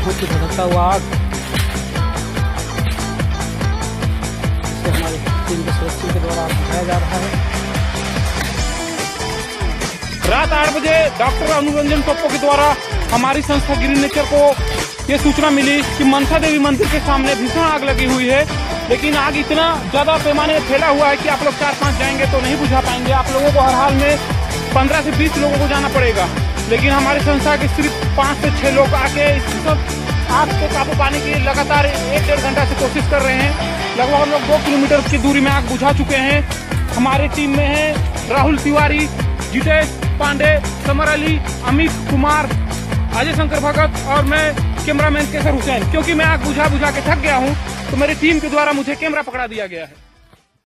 बहुत ही भड़कता हुआ आग से हमारी टीम के सदस्यों के द्वारा बुझाया जा रहा है। रात 8 बजे डॉक्टर अनुरंजन टोप्पो के द्वारा हमारी संस्था ग्रीन नेचर को ये सूचना मिली कि मनसा देवी मंदिर के सामने भीषण आग लगी हुई है, लेकिन आग इतना ज्यादा पैमाने में फैला हुआ है कि आप लोग 4-5 जाएंगे तो नहीं बुझा पाएंगे। आप लोगों को हर हाल में 15 से 20 लोगों को जाना पड़ेगा, लेकिन हमारी संस्था के सिर्फ 5 से 6 लोग आके इस सब आग को काबू पाने की लगातार 1-1.5 घंटा से कोशिश कर रहे हैं। लगभग हम लोग 2 किलोमीटर की दूरी में आग बुझा चुके हैं। हमारी टीम में है राहुल तिवारी, जितेश पांडे, समर अली, अमित कुमार, अजय शंकर भगत और मैं कैमरामैन केसर हुसैन। क्योंकि मैं आग बुझा के थक गया हूं, तो मेरी टीम के द्वारा मुझे कैमरा पकड़ा दिया गया है।